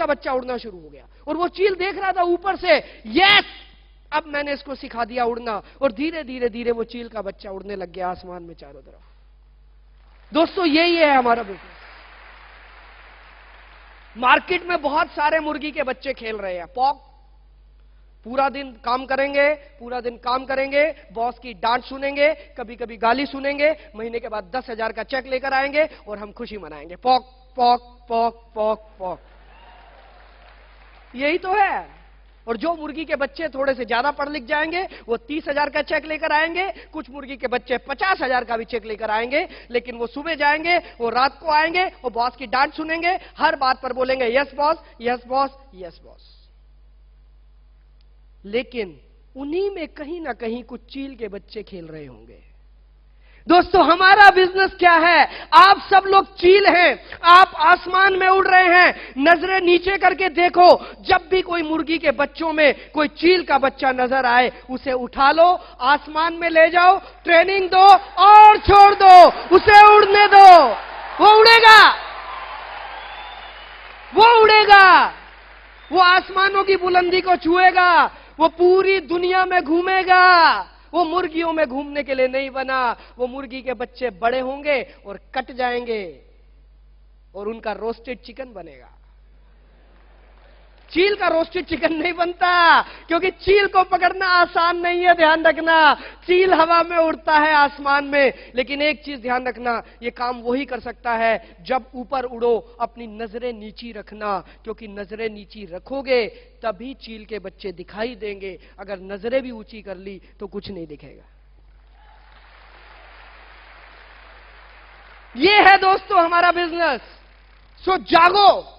बच्चा उड़ना शुरू हो गया और वो चील देख रहा था ऊपर से, यस, अब मैंने इसको सिखा दिया उड़ना, और धीरे धीरे धीरे वो चील का बच्चा उड़ने लग गया आसमान में चारों तरफ। दोस्तों यही है हमारा बिजनेस। मार्केट में बहुत सारे मुर्गी के बच्चे खेल रहे हैं, पॉक, पूरा दिन काम करेंगे, पूरा दिन काम करेंगे, बॉस की डांट सुनेंगे, कभी कभी गाली सुनेंगे, महीने के बाद 10,000 का चेक लेकर आएंगे और हम खुशी मनाएंगे, pock pock pock pock pock. यही तो है। और जो मुर्गी के बच्चे थोड़े से ज्यादा पढ़ लिख जाएंगे वो 30,000 का चेक लेकर आएंगे, कुछ मुर्गी के बच्चे 50,000 का भी चेक लेकर आएंगे, लेकिन वो सुबह जाएंगे, वो रात को आएंगे, वो बॉस की डांट सुनेंगे, हर बात पर बोलेंगे yes boss, yes boss, yes boss. लेकिन उन्हीं में कहीं ना कहीं कुछ चील के बच्चे खेल रहे होंगे। दोस्तों हमारा बिजनेस क्या है? आप सब लोग चील हैं, आप आसमान में उड़ रहे हैं, नजरें नीचे करके देखो, जब भी कोई मुर्गी के बच्चों में कोई चील का बच्चा नजर आए, उसे उठा लो, आसमान में ले जाओ, ट्रेनिंग दो और छोड़ दो, उसे उड़ने दो, वो उड़ेगा, वो उड़ेगा, वो आसमानों की बुलंदी को छुएगा, वो पूरी दुनिया में घूमेगा। वो मुर्गियों में घूमने के लिए नहीं बना। वो मुर्गी के बच्चे बड़े होंगे और कट जाएंगे और उनका रोस्टेड चिकन बनेगा। चील का रोस्टेड चिकन नहीं बनता, क्योंकि चील को पकड़ना आसान नहीं है, ध्यान रखना। चील हवा में उड़ता है, आसमान में, लेकिन एक चीज ध्यान रखना, ये काम वही कर सकता है जब ऊपर उड़ो, अपनी नजरें नीची रखना, क्योंकि नजरें नीची रखोगे तभी चील के बच्चे दिखाई देंगे। अगर नजरें भी ऊंची कर ली तो कुछ नहीं दिखेगा। ये है दोस्तों हमारा बिजनेस। सो जागो,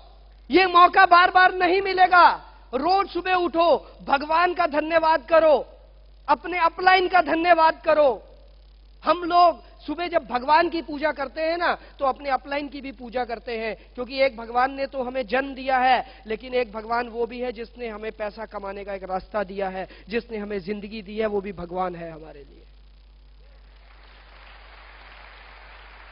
ये मौका बार बार नहीं मिलेगा। रोज सुबह उठो, भगवान का धन्यवाद करो, अपने अपलाइन का धन्यवाद करो। हम लोग सुबह जब भगवान की पूजा करते हैं ना, तो अपने अपलाइन की भी पूजा करते हैं, क्योंकि एक भगवान ने तो हमें जन्म दिया है, लेकिन एक भगवान वो भी है जिसने हमें पैसा कमाने का एक रास्ता दिया है, जिसने हमें जिंदगी दी है, वो भी भगवान है हमारे लिए।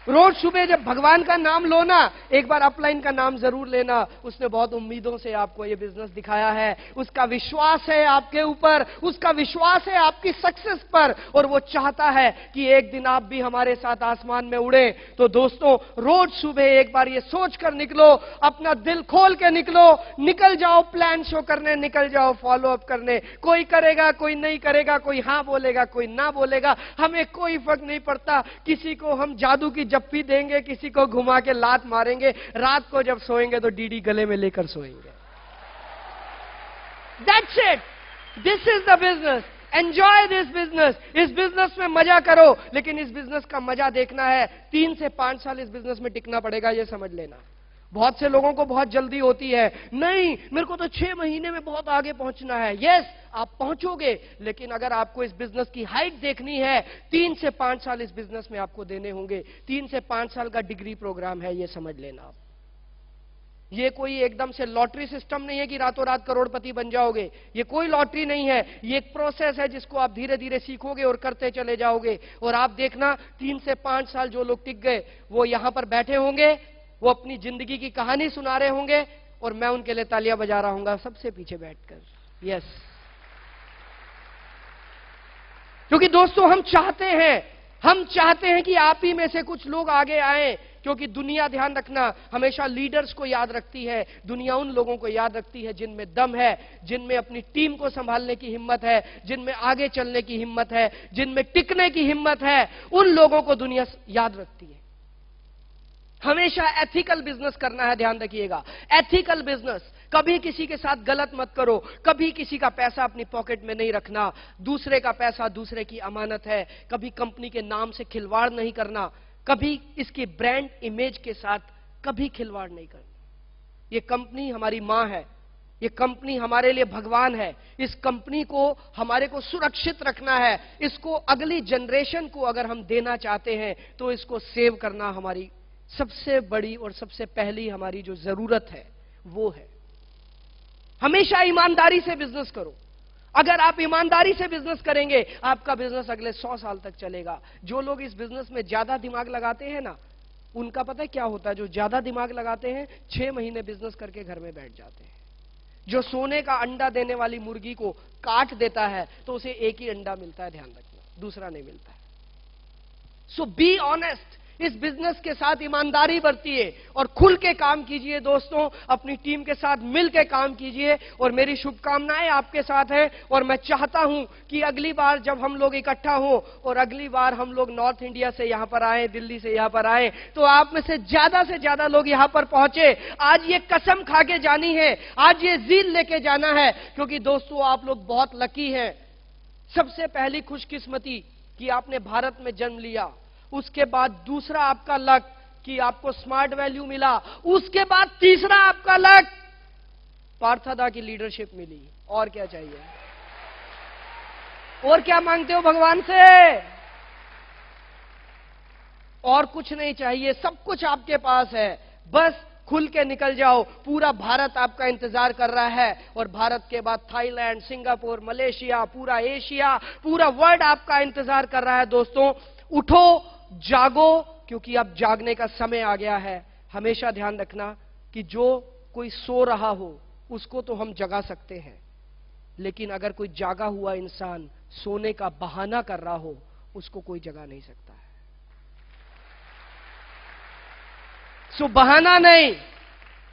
रोज सुबह जब भगवान का नाम लो ना, एक बार अपलाइन का नाम जरूर लेना। उसने बहुत उम्मीदों से आपको ये बिजनेस दिखाया है, उसका विश्वास है आपके ऊपर, उसका विश्वास है आपकी सक्सेस पर, और वो चाहता है कि एक दिन आप भी हमारे साथ आसमान में उड़े। तो दोस्तों रोज सुबह एक बार ये सोच कर निकलो, अपना दिल खोल के निकलो, निकल जाओ प्लान शो करने, निकल जाओ फॉलो अप करने। कोई करेगा, कोई नहीं करेगा, कोई हाँ बोलेगा, कोई ना बोलेगा, हमें कोई फर्क नहीं पड़ता। किसी को हम जादू की जप्पी देंगे, किसी को घुमा के लात मारेंगे, रात को जब सोएंगे तो डीडी गले में लेकर सोएंगे। That's it. This is the business. Enjoy this business. इस बिजनेस में मजा करो, लेकिन इस बिजनेस का मजा देखना है, 3 से 5 साल इस बिजनेस में टिकना पड़ेगा, ये समझ लेना। बहुत से लोगों को बहुत जल्दी होती है, नहीं मेरे को तो 6 महीने में बहुत आगे पहुंचना है। यस, आप पहुंचोगे, लेकिन अगर आपको इस बिजनेस की हाइट देखनी है, 3 से 5 साल इस बिजनेस में आपको देने होंगे। 3 से 5 साल का डिग्री प्रोग्राम है, ये समझ लेना आप। ये कोई एकदम से लॉटरी सिस्टम नहीं है कि रातों रात करोड़पति बन जाओगे। ये कोई लॉटरी नहीं है, ये एक प्रोसेस है जिसको आप धीरे धीरे सीखोगे और करते चले जाओगे। और आप देखना 3 से 5 साल जो लोग टिक गए, वो यहां पर बैठे होंगे, वो अपनी जिंदगी की कहानी सुना रहे होंगे, और मैं उनके लिए तालियां बजा रहा हूंगा सबसे पीछे बैठकर। यस, क्योंकि दोस्तों हम चाहते हैं कि आप ही में से कुछ लोग आगे आए, क्योंकि दुनिया, ध्यान रखना, हमेशा लीडर्स को याद रखती है। दुनिया उन लोगों को याद रखती है जिनमें दम है, जिनमें अपनी टीम को संभालने की हिम्मत है, जिनमें आगे चलने की हिम्मत है, जिनमें टिकने की हिम्मत है। उन लोगों को दुनिया याद रखती है। हमेशा एथिकल बिजनेस करना है, ध्यान रखिएगा, एथिकल बिजनेस। कभी किसी के साथ गलत मत करो, कभी किसी का पैसा अपनी पॉकेट में नहीं रखना। दूसरे का पैसा दूसरे की अमानत है। कभी कंपनी के नाम से खिलवाड़ नहीं करना, कभी इसकी ब्रांड इमेज के साथ कभी खिलवाड़ नहीं करना। ये कंपनी हमारी मां है, ये कंपनी हमारे लिए भगवान है। इस कंपनी को हमारे को सुरक्षित रखना है। इसको अगली जनरेशन को अगर हम देना चाहते हैं तो इसको सेव करना हमारी सबसे बड़ी और सबसे पहली हमारी जो जरूरत है वो है। हमेशा ईमानदारी से बिजनेस करो। अगर आप ईमानदारी से बिजनेस करेंगे, आपका बिजनेस अगले 100 साल तक चलेगा। जो लोग इस बिजनेस में ज्यादा दिमाग लगाते हैं ना, उनका पता है क्या होता है? जो ज्यादा दिमाग लगाते हैं 6 महीने बिजनेस करके घर में बैठ जाते हैं। जो सोने का अंडा देने वाली मुर्गी को काट देता है तो उसे एक ही अंडा मिलता है, ध्यान रखना, दूसरा नहीं मिलता है। सो बी ऑनेस्ट, इस बिजनेस के साथ ईमानदारी बरतिए और खुल के काम कीजिए दोस्तों, अपनी टीम के साथ मिलकर काम कीजिए और मेरी शुभकामनाएं आपके साथ हैं। और मैं चाहता हूं कि अगली बार जब हम लोग इकट्ठा हो और अगली बार हम लोग नॉर्थ इंडिया से यहां पर आए, दिल्ली से यहां पर आए, तो आप में से ज्यादा लोग यहां पर पहुंचे। आज ये कसम खा के जानी है, आज ये जील लेके जाना है, क्योंकि दोस्तों आप लोग बहुत लकी हैं। सबसे पहली खुशकिस्मती कि आपने भारत में जन्म लिया, उसके बाद दूसरा आपका लक कि आपको स्मार्ट वैल्यू मिला, उसके बाद तीसरा आपका लक पार्थदा की लीडरशिप मिली। और क्या चाहिए? और क्या मांगते हो भगवान से? और कुछ नहीं चाहिए, सब कुछ आपके पास है, बस खुल के निकल जाओ। पूरा भारत आपका इंतजार कर रहा है और भारत के बाद थाईलैंड, सिंगापुर, मलेशिया, पूरा एशिया, पूरा वर्ल्ड आपका इंतजार कर रहा है। दोस्तों उठो, जागो, क्योंकि अब जागने का समय आ गया है। हमेशा ध्यान रखना कि जो कोई सो रहा हो उसको तो हम जगा सकते हैं, लेकिन अगर कोई जागा हुआ इंसान सोने का बहाना कर रहा हो उसको कोई जगा नहीं सकता है। सो बहाना नहीं,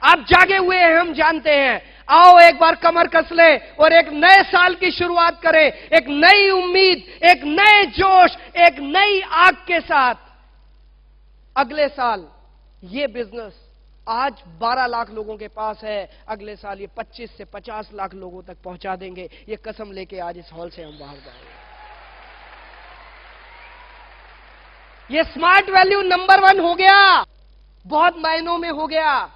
आप जागे हुए हैं, हम जानते हैं। आओ एक बार कमर कस ले और एक नए साल की शुरुआत करें, एक नई उम्मीद, एक नए जोश, एक नई आग के साथ। अगले साल ये बिजनेस आज 12 लाख लोगों के पास है, अगले साल ये 25 से 50 लाख लोगों तक पहुंचा देंगे। ये कसम लेके आज इस हॉल से हम बाहर जाएंगे। ये स्मार्ट वैल्यू नंबर 1 हो गया, बहुत मायनों में हो गया।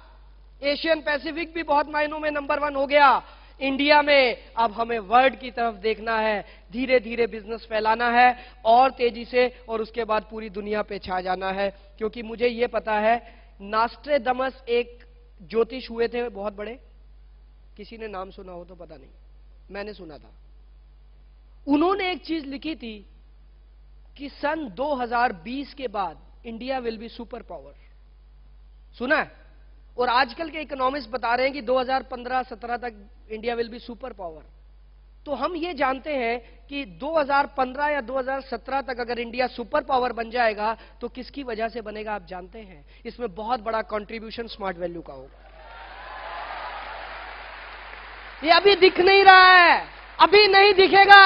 एशियन पैसिफिक भी बहुत मायनों में नंबर 1 हो गया। इंडिया में अब हमें वर्ल्ड की तरफ देखना है, धीरे धीरे बिजनेस फैलाना है और तेजी से, और उसके बाद पूरी दुनिया पे छा जाना है। क्योंकि मुझे यह पता है, नास्ट्रेडमस एक ज्योतिष हुए थे बहुत बड़े, किसी ने नाम सुना हो तो पता नहीं, मैंने सुना था। उन्होंने एक चीज लिखी थी कि सन 2020 के बाद India will be super power. सुना है? और आजकल के इकोनॉमिस्ट बता रहे हैं कि 2015-17 तक India will be super power. तो हम ये जानते हैं कि 2015 या 2017 तक अगर इंडिया सुपर पावर बन जाएगा तो किसकी वजह से बनेगा आप जानते हैं? इसमें बहुत बड़ा कंट्रीब्यूशन स्मार्ट वैल्यू का होगा। ये अभी दिख नहीं रहा है, अभी नहीं दिखेगा,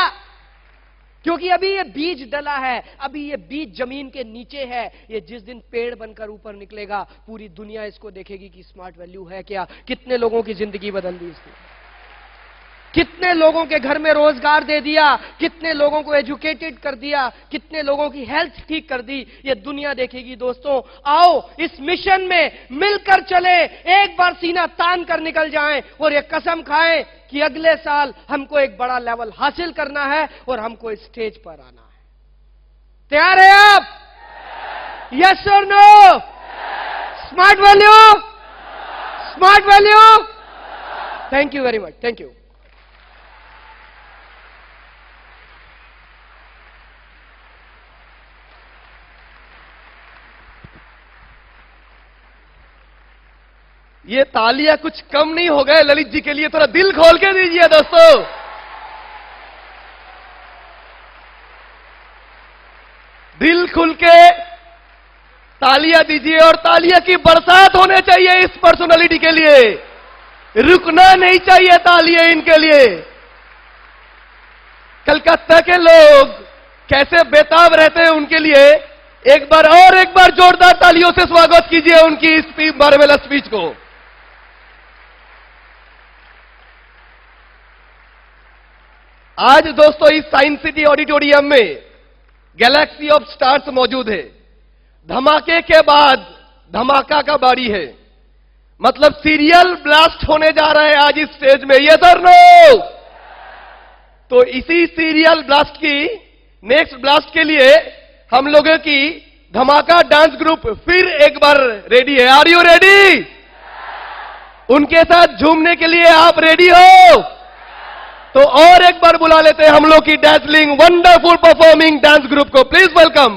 क्योंकि अभी ये बीज डला है, अभी ये बीज जमीन के नीचे है। ये जिस दिन पेड़ बनकर ऊपर निकलेगा पूरी दुनिया इसको देखेगी कि स्मार्ट वैल्यू है क्या। कितने लोगों की जिंदगी बदल दी इसने, कितने लोगों के घर में रोजगार दे दिया, कितने लोगों को एजुकेटेड कर दिया, कितने लोगों की हेल्थ ठीक कर दी, ये दुनिया देखेगी। दोस्तों आओ इस मिशन में मिलकर चले, एक बार सीना तान कर निकल जाएं और ये कसम खाएं कि अगले साल हमको एक बड़ा लेवल हासिल करना है और हमको इस स्टेज पर आना है। तैयार है आप? यस और no? Smart value, smart value. Thank you very much, thank you. ये तालियां कुछ कम नहीं हो गए ललित जी के लिए, थोड़ा दिल खोल के दीजिए दोस्तों। दिल खुल के तालियां दीजिए और तालियां की बरसात होने चाहिए इस पर्सनालिटी के लिए, रुकना नहीं चाहिए तालियां इनके लिए। कलकत्ता के लोग कैसे बेताब रहते हैं उनके लिए एक बार जोरदार तालियों से स्वागत कीजिए उनकी इस मार्वेलस स्पीच को। आज दोस्तों इस साइंस सिटी ऑडिटोरियम में गैलेक्सी ऑफ स्टार्स मौजूद है। धमाके के बाद धमाका का बारी है, मतलब सीरियल ब्लास्ट होने जा रहा है आज इस स्टेज में। ये सर नो, तो इसी सीरियल ब्लास्ट की नेक्स्ट ब्लास्ट के लिए हम लोगों की धमाका डांस ग्रुप फिर एक बार रेडी है। Are you ready? उनके साथ झूमने के लिए आप रेडी हो? तो और एक बार बुला लेते हैं हम लोग की dazzling wonderful performing dance group को। Please welcome.